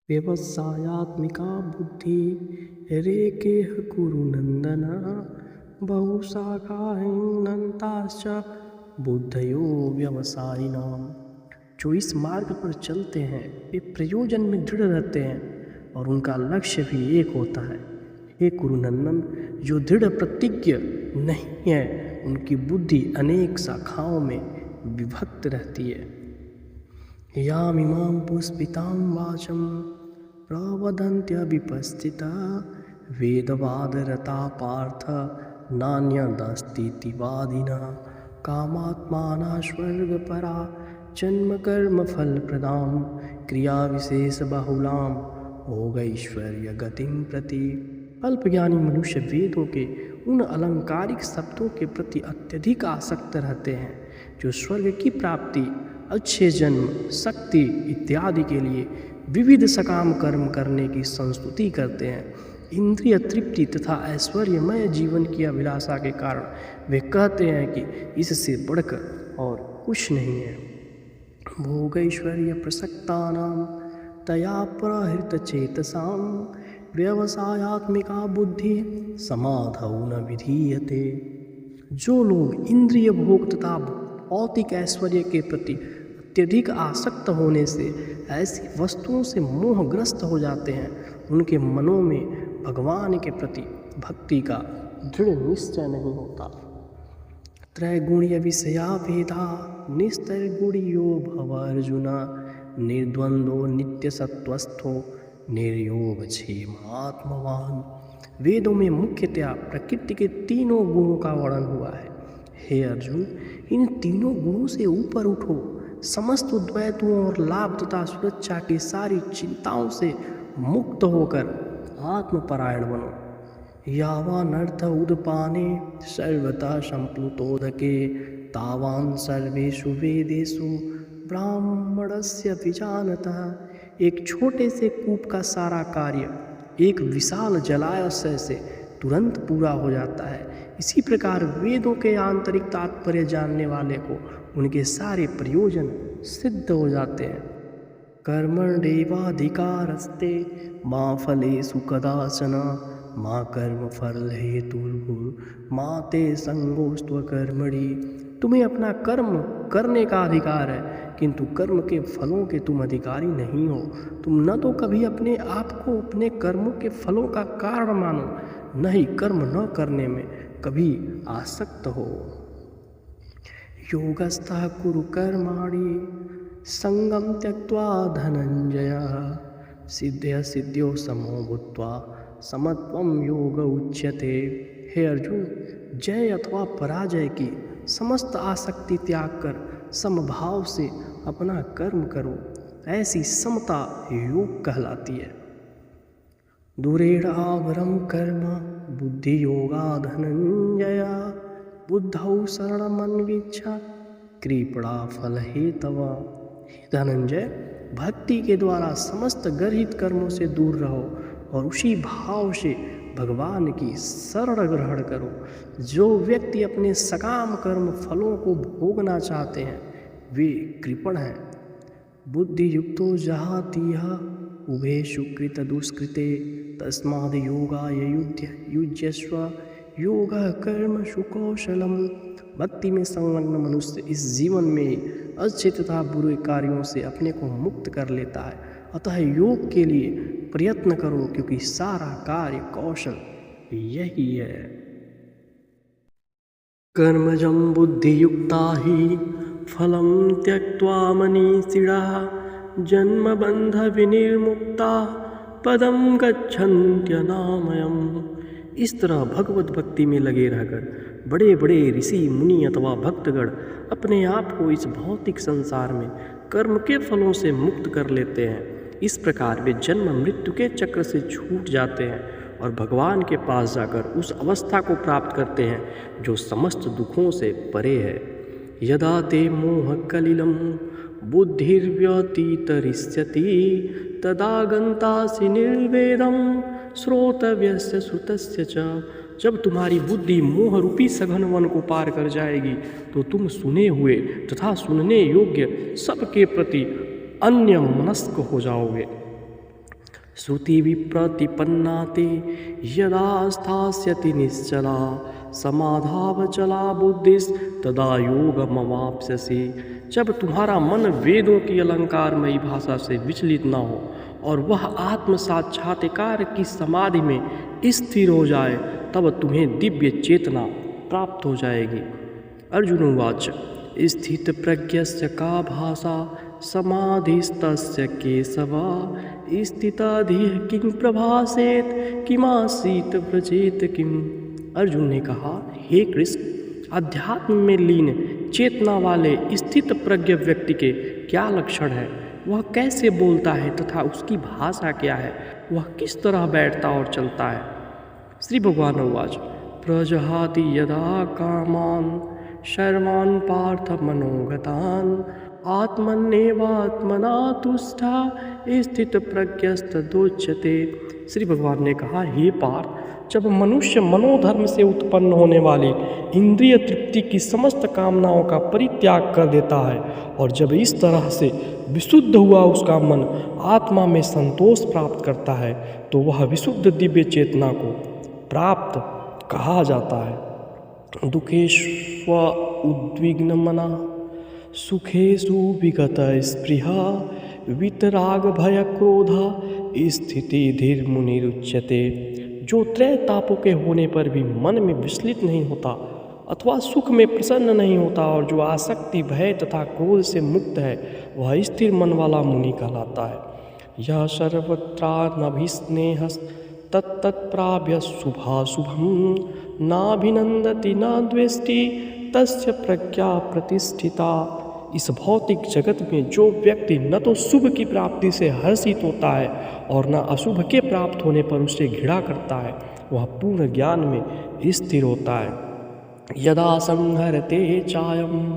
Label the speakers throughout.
Speaker 1: व्यवसायात्मिका बुद्धि रेकेह कुरु नंदन बहुशाखाहिनन्ताश्च बुद्धयो व्यवसायिनाम। जो इस मार्ग पर चलते हैं वे प्रयोजन में दृढ़ रहते हैं और उनका लक्ष्य भी एक होता है। हे कुरुनंदन, जो दृढ़ प्रतिज्ञ नहीं है उनकी बुद्धि अनेक शाखाओं में विभक्त रहती है। यामिमां पुष्पितां वाचं प्रवदन्त्यविपस्थिता वेदवादरता पार्थ नान्यदस्तीति वादिनः कामात्माना स्वर्गपरा जन्मकर्मफलप्रदां क्रियाविशेषबहुलां भोगैश्वर्यगतिं प्रति। अल्पज्ञानी मनुष्य वेदों के उन अलंकारिक शब्दों के प्रति अत्यधिक आसक्त रहते हैं जो स्वर्ग की प्राप्ति, अच्छे जन्म, शक्ति इत्यादि के लिए विविध सकाम कर्म करने की संस्तुति करते हैं। इंद्रिय तृप्ति तथा ऐश्वर्यमय जीवन की अभिलाषा के कारण वे कहते हैं कि इससे बढ़कर और कुछ नहीं है। भोगैश्वर्य प्रसक्तानां तया प्रहृतचेतसां व्यवसायात्मिका बुद्धि समाधौ न विधीयते। जो लोग इंद्रिय भोग तथा भौतिक ऐश्वर्य के प्रति अत्यधिक आसक्त होने से ऐसी वस्तुओं से मोहग्रस्त हो जाते हैं, उनके मनों में भगवान के प्रति भक्ति का दृढ़ निश्चय नहीं होता। त्रैगुण्य विषया भेदा निस्तैर्गुणियो भव अर्जुन निर्द्वंद्वो नित्यसत्वस्थो निर्योगक्षेमात्मवान। वेदों में मुख्यतया प्रकृति के तीनों गुणों का वर्णन हुआ है। हे अर्जुन, इन तीनों गुणों से ऊपर उठो, समस्त द्वैतों और लाभ तथा सुरक्षा की सारी चिंताओं से मुक्त होकर आत्मपरायण बनो। यावानर्थ उदपाने सर्वतः संप्लुतोदके तावान सर्वेषु वेदेषु ब्राह्मणस्य विजानतः। एक छोटे से कूप का सारा कार्य एक विशाल जलाशय से तुरंत पूरा हो जाता है। इसी प्रकार वेदों के आंतरिक तात्पर्य जानने वाले को उनके सारे प्रयोजन सिद्ध हो जाते हैं। कर्मण्येवाधिकारस्ते मा फलेषु कदाचन मा कर्मफल हेतुर्भुर्मा ते संगोस्त्वकर्मणि। तुम्हें अपना कर्म करने का अधिकार है, किंतु कर्म के फलों के तुम अधिकारी नहीं हो। तुम न तो कभी अपने आप को अपने कर्मों के फलों का कारण मानो, न ही कर्म न करने में कभी आसक्त हो। योगस्थः कुरु कर्माणि संगम त्यक्त्वा धनंजय सिद्धया सिद्ध्यो समो भूत्वा समत्वं योग उच्यते। हे अर्जुन, जय अथवा पराजय की समस्त आसक्ति त्याग कर समभाव से अपना कर्म करो, ऐसी समता योग कहलाती है। दूरेणावरं कर्म बुद्धि योगा धनंजय बुद्धौ शरणमन्विच्छ कृपणा फल हेतवा। धनंजय, भक्ति के द्वारा समस्त गर्हित कर्मों से दूर रहो और उसी भाव से भगवान की शरण ग्रहण करो। जो व्यक्ति अपने सकाम कर्म फलों को भोगना चाहते हैं वे कृपण हैं। बुद्धि युक्तो जहातीह उभे सुकृत दुष्कृते तस्माद् योगाय युज्यस्व योग कर्म सुकौशलम। भक्ति में संलग्न मनुष्य इस जीवन में अच्छे तथा बुरे कार्यों से अपने को मुक्त कर लेता है। अतः योग के लिए प्रयत्न करो, क्योंकि सारा कार्य कौशल यही है। कर्मजं बुद्धियुक्ता हि फलं त्यक्त्वा मनीषिणः जन्मबंध विनिर्मुक्ता पदं गच्छन्त्यनामयम्। इस तरह भगवत भक्ति में लगे रहकर बड़े बड़े ऋषि मुनि अथवा भक्तगण अपने आप को इस भौतिक संसार में कर्म के फलों से मुक्त कर लेते हैं। इस प्रकार वे जन्म मृत्यु के चक्र से छूट जाते हैं और भगवान के पास जाकर उस अवस्था को प्राप्त करते हैं जो समस्त दुखों से परे है। यदा ते मोह कलिलं बुद्धिर्व्यतितरिष्यति तदा गन्तासि निर्वेदं श्रोतव्यस्य श्रुतस्य च। जब तुम्हारी बुद्धि मोह रूपी सघन वन को पार कर जाएगी तो तुम सुने हुए तथा सुनने योग्य सबके प्रति अन्य मनस्क हो जाओगे। श्रुतिविप्रतिपन्ना ते यदा स्थास्यति निश्चला समाधावचला बुद्धिस्तदा योगमवाप्स्यसि। जब तुम्हारा मन वेदों की अलंकारमयी भाषा से विचलित न हो और वह आत्म साक्षात्कार की समाधि में स्थिर हो जाए, तब तुम्हें दिव्य चेतना प्राप्त हो जाएगी। अर्जुन उवाच स्थित प्रज्ञस्य का भाषा समाधिस्तस्य केशव स्थिताधिः किं प्रभासेत किमासीत व्रजेत किम। अर्जुन ने कहा, हे कृष्ण, अध्यात्म में लीन चेतना वाले स्थित प्रज्ञ व्यक्ति के क्या लक्षण है, वह कैसे बोलता है तथा उसकी भाषा क्या है, वह किस तरह बैठता और चलता है। श्री भगवान उवाच प्रजहाति यदा कामान शर्मान् पार्थ मनोगतान् आत्मन्नेवात्मना तुष्टा स्थित प्रज्ञस्तदोच्यते। श्री भगवान ने कहा, हे पार्थ, जब मनुष्य मनोधर्म से उत्पन्न होने वाली इंद्रिय तृप्ति की समस्त कामनाओं का परित्याग कर देता है और जब इस तरह से विशुद्ध हुआ उसका मन आत्मा में संतोष प्राप्त करता है, तो वह विशुद्ध दिव्य चेतना को प्राप्त कहा जाता है। दुखेष्व उद्विग्नमना सुखेषु विगत स्पृहा वितराग भय क्रोधा स्थिति धीर मुनिरुच्यते। जो त्रय तापों के होने पर भी मन में विचलित नहीं होता अथवा सुख में प्रसन्न नहीं होता और जो आसक्ति भय तथा क्रोध से मुक्त है, वह स्थिर मन वाला मुनि कहलाता है। यह सर्वत्रानभिस्नेह तत्तत्प्राप्य शुभाशुभं नाभिनंदति न द्वेष्टि तस्य प्रज्ञा प्रतिष्ठिता। इस भौतिक जगत में जो व्यक्ति न तो शुभ की प्राप्ति से हर्षित होता है और न अशुभ के प्राप्त होने पर उससे घृणा करता है, वह पूर्ण ज्ञान में स्थिर होता है। यदा संहरते चायं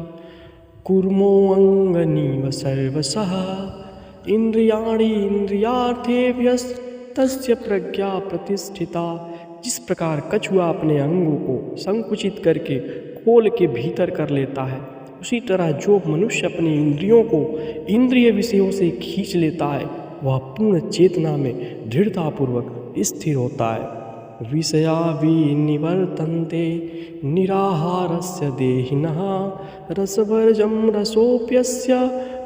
Speaker 1: कुर्मो अंगनीव सर्वशः इंद्रियाणि इंद्रियार्थेभ्यस्तस्य प्रज्ञा प्रतिष्ठिता। जिस प्रकार कछुआ अपने अंगों को संकुचित करके खोल के भीतर कर लेता है, उसी तरह जो मनुष्य अपनी इंद्रियों को इंद्रिय विषयों से खींच लेता है, वह पूर्ण चेतना में दृढ़तापूर्वक स्थिर होता है। विषया विनिवर्तन्ते निराहारस्य देहिनः रसवर्जं रसोप्यस्य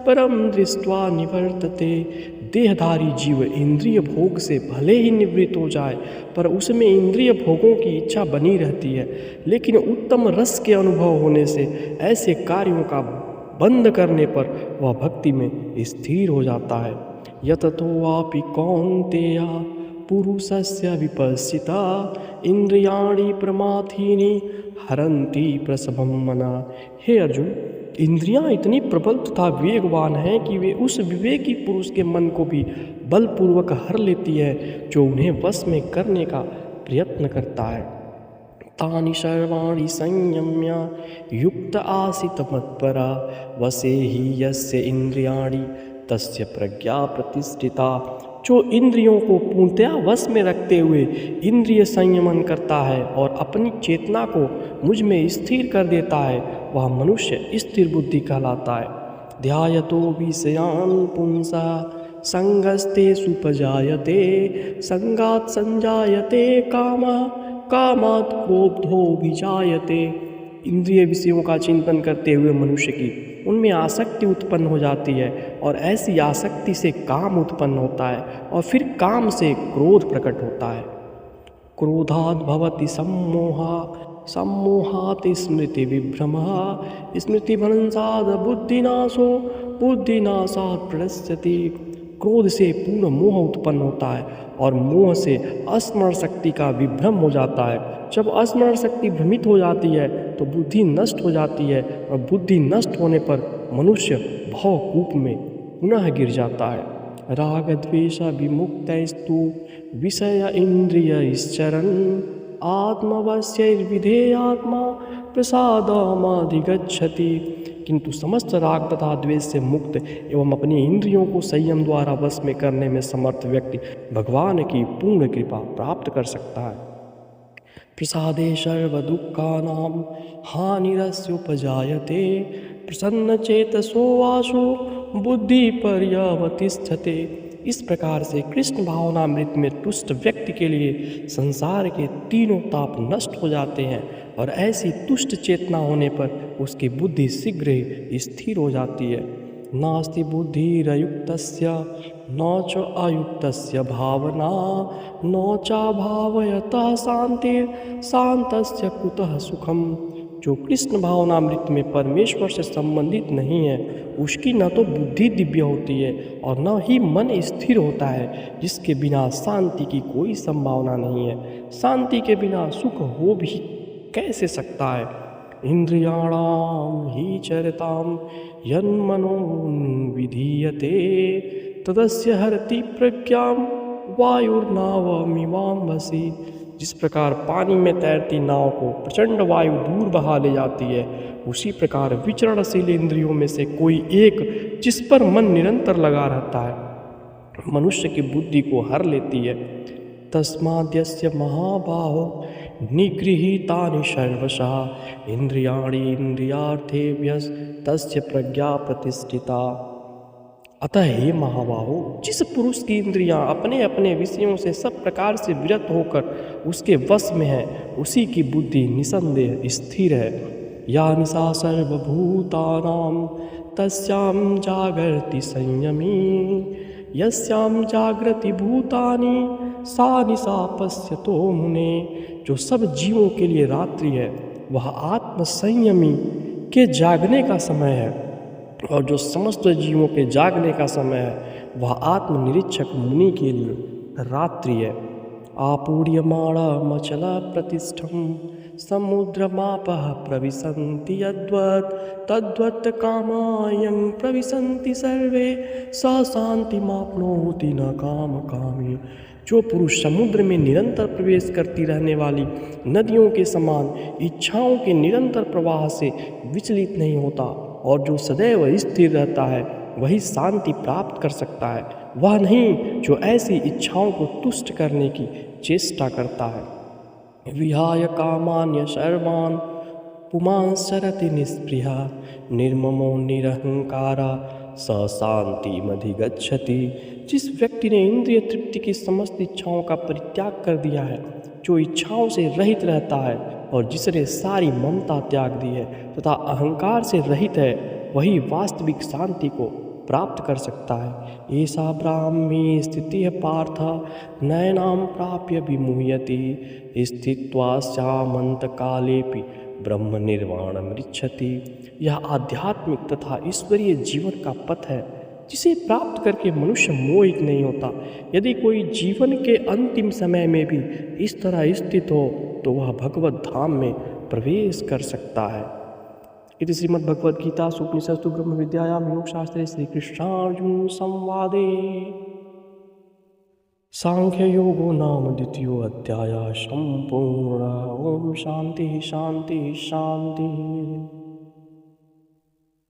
Speaker 1: परम दृष्ट्वा निवर्तते। देहधारी जीव इंद्रिय भोग से भले ही निवृत्त हो जाए, पर उसमें इंद्रिय भोगों की इच्छा बनी रहती है, लेकिन उत्तम रस के अनुभव होने से ऐसे कार्यों का बंद करने पर वह भक्ति में स्थिर हो जाता है। यततो वापि कौन्तेय पुरुषस्य विपश्चिता इंद्रियाणि प्रमाथीनि हरन्ति प्रसभं मना। हे अर्जुन, इंद्रियां इतनी प्रबल तथा वेगवान हैं कि वे उस विवेकी पुरुष के मन को भी बलपूर्वक हर लेती है जो उन्हें वश में करने का प्रयत्न करता है। तानि सर्वाणि संयम्य युक्त आसीत मत्परा वसे ही यस्य इंद्रियाणि तस्य प्रज्ञा प्रतिष्ठिता। जो इंद्रियों को पूर्णतया वश में रखते हुए इंद्रिय संयमन करता है और अपनी चेतना को मुझ में स्थिर कर देता है, वह मनुष्य स्थिर बुद्धि कहलाता है। ध्यायतो विषयान् पुंसा संगस्ते सुपजायते संगात् संजायते कामः कामात् क्रोधो विजायते। इंद्रिय विषयों का चिंतन करते हुए मनुष्य की उनमें आसक्ति उत्पन्न हो जाती है और ऐसी आसक्ति से काम उत्पन्न होता है और फिर काम से क्रोध प्रकट होता है। क्रोधात् भवति सम्मोहा सम्मोहात् स्मृति विभ्रमः स्मृतिभ्रंशात् बुद्धिनाशो बुद्धिनाशात् प्रणश्यति। क्रोध से पूर्ण मोह उत्पन्न होता है और मोह से स्मरण शक्ति का विभ्रम हो जाता है। जब स्मरण शक्ति भ्रमित हो जाती है तो बुद्धि नष्ट हो जाती है और बुद्धि नष्ट होने पर मनुष्य भवकूप में पुनः गिर जाता है। राग द्वेष विमुक्तैस्तु विषय इंद्रियश्चरन् आत्मवश्यैर्विधेयात्मा प्रसादमाधिगच्छति। किंतु समस्त राग तथा द्वेष से मुक्त एवं अपनी इंद्रियों को संयम द्वारा वश में करने में समर्थ व्यक्ति भगवान की पूर्ण कृपा प्राप्त कर सकता है। प्रसादे सर्वदुःखानां हानिरस्योपजायते प्रसन्नचेतसो वासो बुद्धिपर्यवतिष्ठते। इस प्रकार से कृष्ण भावनामृत में तुष्ट व्यक्ति के लिए संसार के तीनों ताप नष्ट हो जाते हैं और ऐसी तुष्ट चेतना होने पर उसकी बुद्धि शीघ्र ही स्थिर हो जाती है। नास्ति बुद्धिरयुक्तस्य न च अयुक्तस्य भावना न चाभावयतः शांतिर् शांतस्य कुतः सुखम। जो कृष्ण भावनामृत में परमेश्वर से संबंधित नहीं है उसकी न तो बुद्धि दिव्य होती है और न ही मन स्थिर होता है, जिसके बिना शांति की कोई संभावना नहीं है। शांति के बिना सुख हो भी कैसे सकता है। इंद्रियाणाम ही चरताम यन्मनो विधीयते तदस्य हरति प्रज्ञाम वायुर्नावमिवाम्भसि। जिस प्रकार पानी में तैरती नाव को प्रचंड वायु दूर बहा ले जाती है, उसी प्रकार विचरणशील इंद्रियों में से कोई एक जिस पर मन निरंतर लगा रहता है मनुष्य की बुद्धि को हर लेती है। तस्माद्यस्य महाबाहो निगृहीतानि सर्वशः इंद्रियाणि इंद्रियार्थेभ्यः तस्य प्रज्ञा प्रतिष्ठिता। अतः हे महाबाहो, जिस पुरुष की इंद्रियां अपने अपने विषयों से सब प्रकार से विरत होकर उसके वश में है, उसी की बुद्धि निसंदेह स्थिर है। या निशा सर्वभूतानां तस्यां जागर्ति संयमी यस्यां जागृति भूतानि सा निशा पश्यतो मुने। जो सब जीवों के लिए रात्रि है वह आत्म संयमी के जागने का समय है, और जो समस्त जीवों के जागने का समय है वह आत्मनिरीक्षक मुनि के लिए रात्रि है। आपूर्यमाणमचला प्रतिष्ठं समुद्रमापः प्रविशन्ति यद्वत् तद्वत् कामायं प्रविशन्ति सर्वे स शान्तिमाप्नोति न कामकामी। जो पुरुष समुद्र में निरंतर प्रवेश करती रहने वाली नदियों के समान इच्छाओं के निरंतर प्रवाह से विचलित नहीं होता और जो सदैव स्थिर रहता है वही शांति प्राप्त कर सकता है, वह नहीं जो ऐसी इच्छाओं को तुष्ट करने की चेष्टा करता है। विहाय कामान्य सर्वान् पुमांसरति निस्पृहा निर्ममो निरहंकारा स शांतिमधिगच्छति। जिस व्यक्ति ने इंद्रिय तृप्ति की समस्त इच्छाओं का परित्याग कर दिया है, जो इच्छाओं से रहित रहता है और जिसने सारी ममता त्याग दी है तथा अहंकार से रहित है, वही वास्तविक शांति को प्राप्त कर सकता है। ऐसा ब्राह्मी स्थिति पार्थ नयनाम प्राप्य विमुह्यति स्थित्वा श्यामंत कालेपि ब्रह्म निर्वाण मृच्छति। यह आध्यात्मिक तथा ईश्वरीय जीवन का पथ है जिसे प्राप्त करके मनुष्य मोहित नहीं होता। यदि कोई जीवन के अंतिम समय में भी इस तरह स्थित हो तो वह भगवत धाम में प्रवेश कर सकता है। इति श्रीमद्भगवद्गीता उपनिषत्सु ब्रह्म विद्यायां योगशास्त्रे श्रीकृष्णार्जुन संवादे सांख्य योगो नाम द्वितीयो अध्यायः सम्पूर्णः। ओम शांति शांति शांति।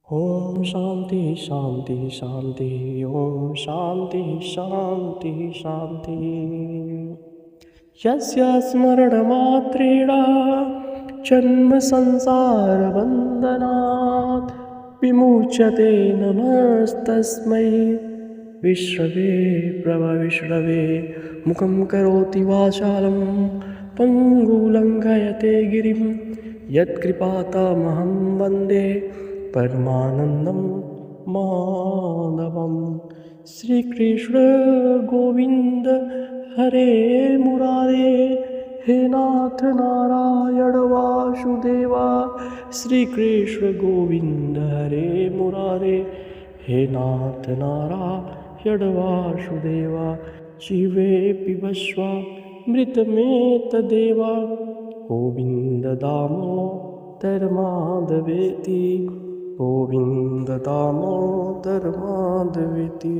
Speaker 1: ओम शांति शांति शांति। ओम शांति शांति शांति। यस्य स्मरणमात्रेण जन्म संसार बंधनात् विमुच्यते नमस्तस्मै विश्रवे प्रभविश्रवे। मुखं करोति वाचालं पंगुलंघयते गिरिं यत्कृपातमहं वन्दे परमानंदं माधवम्। श्री कृष्ण गोविंद हरे मुरारे, हे नाथ नारायण वासुदेवा। श्री कृष्ण गोविंद हरे मुरारे, हे नाथ नारायण वासुदेवा। जीवे पिबस्व मृतमेतदेवा गोविंद दामोदर माधवेति। गोविंद दामोदर माधवेति।